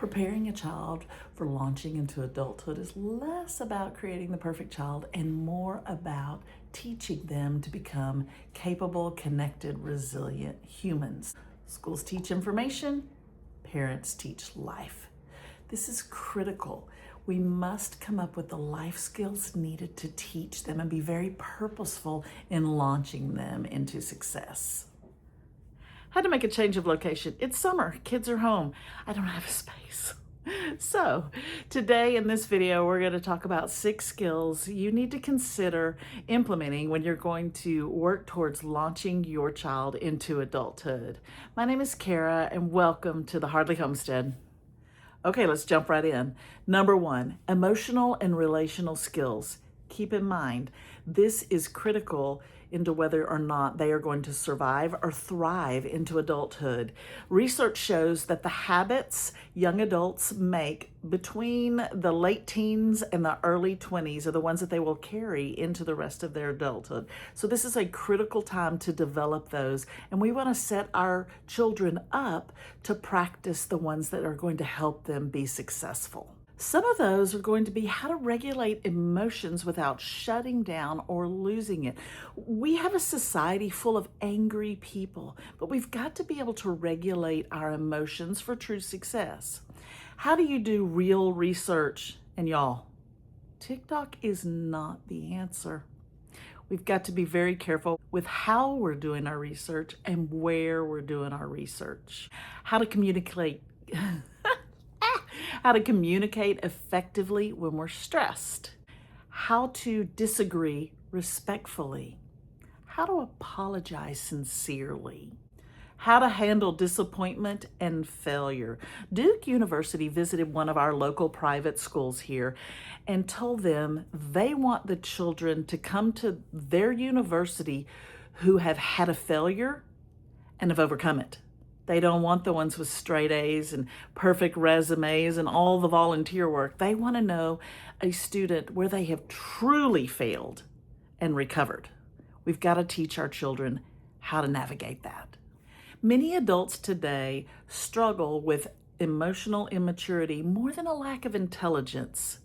Preparing a child for launching into adulthood is less about creating the perfect child and more about teaching them to become capable, connected, resilient humans. Schools teach information, parents teach life. This is critical. We must come up with the life skills needed to teach them and be very purposeful in launching them into success. Had to make a change of location. It's summer, kids are home. I don't have a space. So today in this video, we're going to talk about 6 skills you need to consider implementing when you're going to work towards launching your child into adulthood. My name is Kara and welcome to the Hardly Homestead. Okay, let's jump right in. Number 1, emotional and relational skills. Keep in mind, this is critical into whether or not they are going to survive or thrive into adulthood. Research shows that the habits young adults make between the late teens and the early 20s are the ones that they will carry into the rest of their adulthood. So this is a critical time to develop those, and we want to set our children up to practice the ones that are going to help them be successful. Some of those are going to be how to regulate emotions without shutting down or losing it. We have a society full of angry people, but we've got to be able to regulate our emotions for true success. How do you do real research? And y'all, TikTok is not the answer. We've got to be very careful with how we're doing our research and where we're doing our research. How to communicate effectively when we're stressed, how to disagree respectfully, how to apologize sincerely, how to handle disappointment and failure. Duke University visited one of our local private schools here and told them they want the children to come to their university who have had a failure and have overcome it. They don't want the ones with straight A's and perfect resumes and all the volunteer work. They want to know a student where they have truly failed and recovered. We've got to teach our children how to navigate that. Many adults today struggle with emotional immaturity more than a lack of intelligence.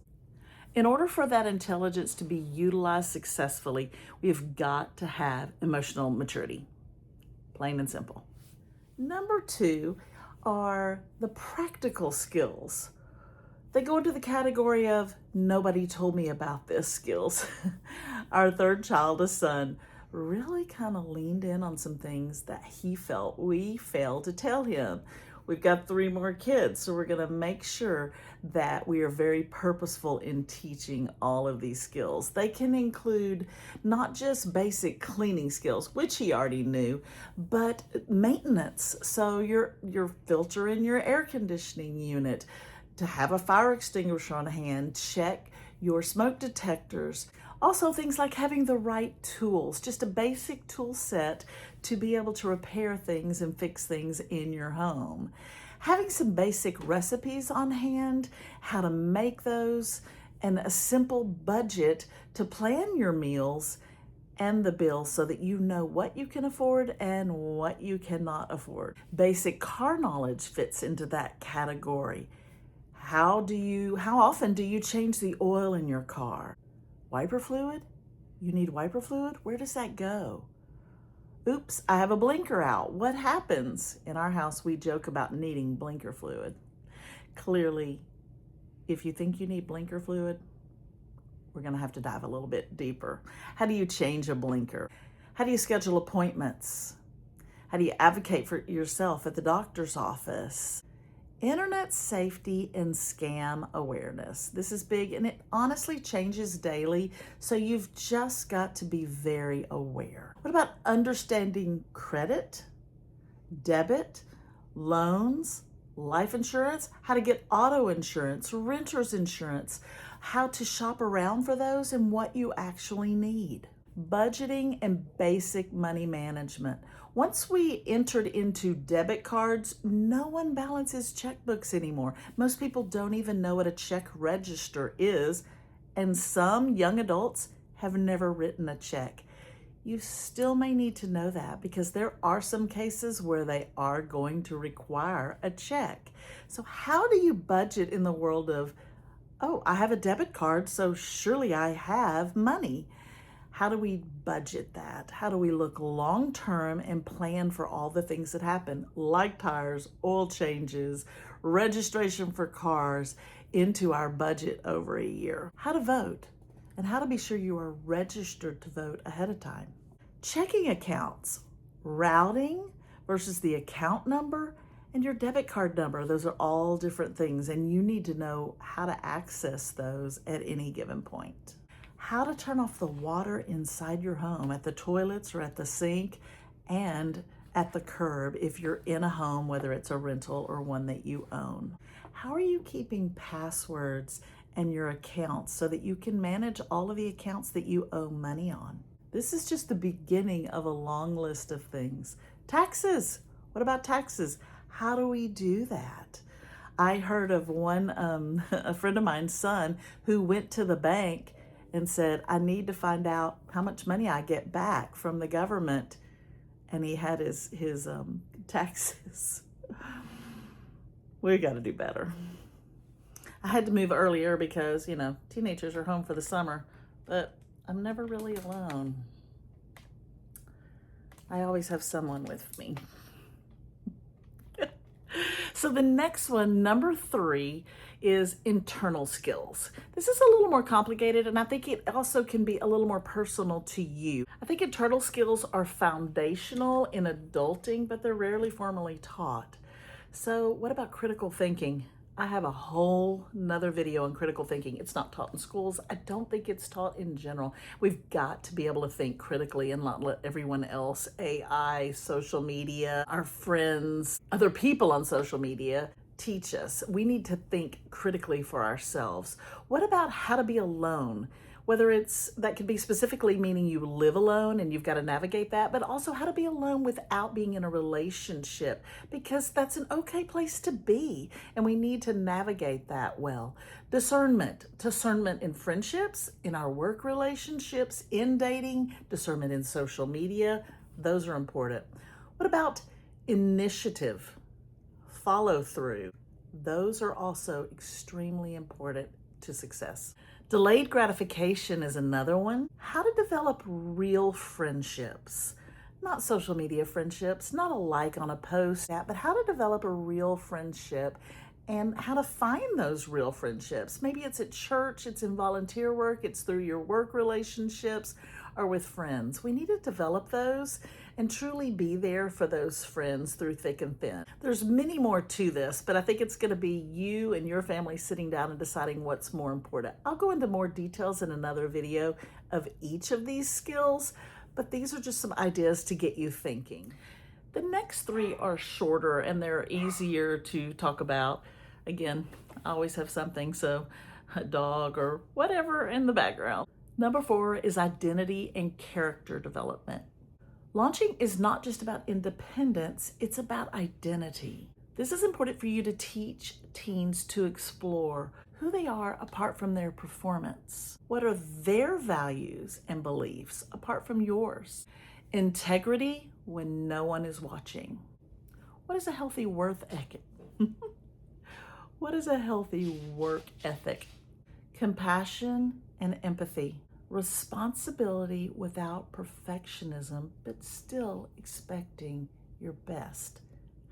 In order for that intelligence to be utilized successfully, we've got to have emotional maturity, plain and simple. Number 2 are the practical skills. They go into the category of nobody told me about this skills. Our third child, a son, really kind of leaned in on some things that he felt we failed to tell him. We've got 3 more kids, so we're going to make sure that we are very purposeful in teaching all of these skills. They can include not just basic cleaning skills, which he already knew, but maintenance. So your filter in your air conditioning unit, to have a fire extinguisher on hand, check your smoke detectors. Also things like having the right tools, just a basic tool set to be able to repair things and fix things in your home. Having some basic recipes on hand, how to make those, and a simple budget to plan your meals and the bills so that you know what you can afford and what you cannot afford. Basic car knowledge fits into that category. How often do you change the oil in your car? Wiper fluid? You need wiper fluid? Where does that go? Oops, I have a blinker out. What happens? In our house, we joke about needing blinker fluid. Clearly, if you think you need blinker fluid, we're gonna have to dive a little bit deeper. How do you change a blinker? How do you schedule appointments? How do you advocate for yourself at the doctor's office? Internet safety and scam awareness. This is big and it honestly changes daily, so you've just got to be very aware. What about understanding credit, debit, loans, life insurance, how to get auto insurance, renter's insurance, how to shop around for those and what you actually need? Budgeting and basic money management. Once we entered into debit cards, no one balances checkbooks anymore. Most people don't even know what a check register is, and some young adults have never written a check. You still may need to know that because there are some cases where they are going to require a check. So how do you budget in the world of, oh, I have a debit card, so surely I have money? How do we budget that? How do we look long term and plan for all the things that happen, like tires, oil changes, registration for cars, into our budget over a year? How to vote, and how to be sure you are registered to vote ahead of time. Checking accounts, routing versus the account number, and your debit card number. Those are all different things, and you need to know how to access those at any given point. How to turn off the water inside your home, at the toilets or at the sink, and at the curb if you're in a home, whether it's a rental or one that you own. How are you keeping passwords and your accounts so that you can manage all of the accounts that you owe money on? This is just the beginning of a long list of things. Taxes. What about taxes? How do we do that? I heard of one, a friend of mine's son who went to the bank and said, I need to find out how much money I get back from the government. And he had his taxes. We got to do better. I had to move earlier because, teenagers are home for the summer, but I'm never really alone. I always have someone with me. So the next one, number 3, is internal skills. This is a little more complicated, and I think it also can be a little more personal to you. I think internal skills are foundational in adulting, but they're rarely formally taught. So what about critical thinking? I have a whole nother video on critical thinking. It's not taught in schools. I don't think it's taught in general. We've got to be able to think critically and not let everyone else, AI, social media, our friends, other people on social media, teach us. We need to think critically for ourselves. What about how to be alone? Whether that could be specifically meaning you live alone and you've got to navigate that, but also how to be alone without being in a relationship, because that's an okay place to be, and we need to navigate that well. Discernment in friendships, in our work relationships, in dating, discernment in social media, those are important. What about initiative, follow through? Those are also extremely important to success. Delayed gratification is another one. How to develop real friendships. Not social media friendships, not a like on a post, but how to develop a real friendship and how to find those real friendships. Maybe it's at church, it's in volunteer work, it's through your work relationships, or with friends. We need to develop those and truly be there for those friends through thick and thin. There's many more to this, but I think it's going to be you and your family sitting down and deciding what's more important. I'll go into more details in another video of each of these skills, but these are just some ideas to get you thinking. The next 3 are shorter and they're easier to talk about. Again, I always have something, so a dog or whatever in the background. Number 4 is identity and character development. Launching is not just about independence, it's about identity. This is important for you to teach teens to explore who they are apart from their performance. What are their values and beliefs apart from yours? Integrity when no one is watching. What is a healthy work ethic? What is a healthy work ethic? Compassion and empathy. Responsibility without perfectionism, but still expecting your best.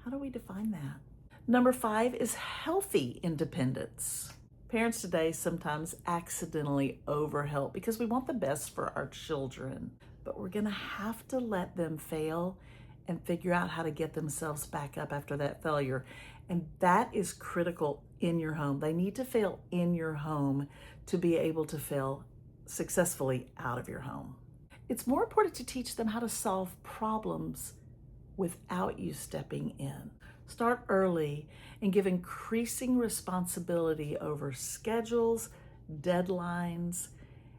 How do we define that? Number 5 is healthy independence. Parents today sometimes accidentally overhelp because we want the best for our children, but we're going to have to let them fail and figure out how to get themselves back up after that failure. And that is critical in your home. They need to fail in your home to be able to fail successfully out of your home. It's more important to teach them how to solve problems without you stepping in. Start early and give increasing responsibility over schedules, deadlines,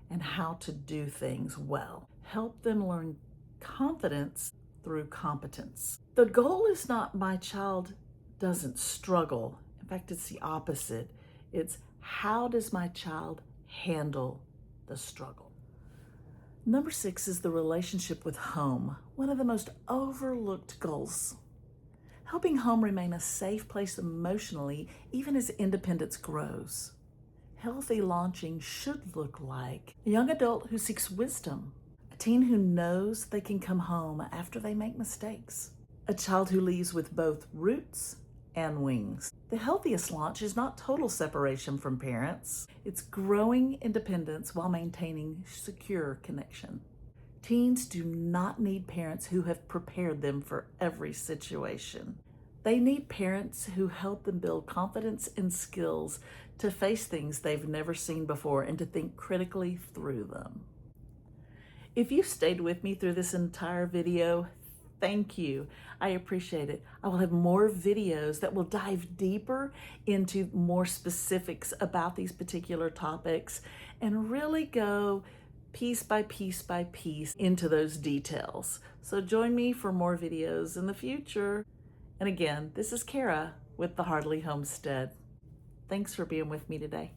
and how to do things well. Help them learn confidence through competence. The goal is not my child doesn't struggle. In fact, it's the opposite. It's how does my child handle the struggle? Number 6 is the relationship with home, one of the most overlooked goals. Helping home remain a safe place emotionally, even as independence grows. Healthy launching should look like a young adult who seeks wisdom, a teen who knows they can come home after they make mistakes, a child who leaves with both roots and wings. The healthiest launch is not total separation from parents, it's growing independence while maintaining secure connection. Teens do not need parents who have prepared them for every situation. They need parents who help them build confidence and skills to face things they've never seen before and to think critically through them. If you've stayed with me through this entire video, thank you. I appreciate it. I will have more videos that will dive deeper into more specifics about these particular topics and really go piece by piece by piece into those details. So join me for more videos in the future. And again, this is Kara with the Hardley Homestead. Thanks for being with me today.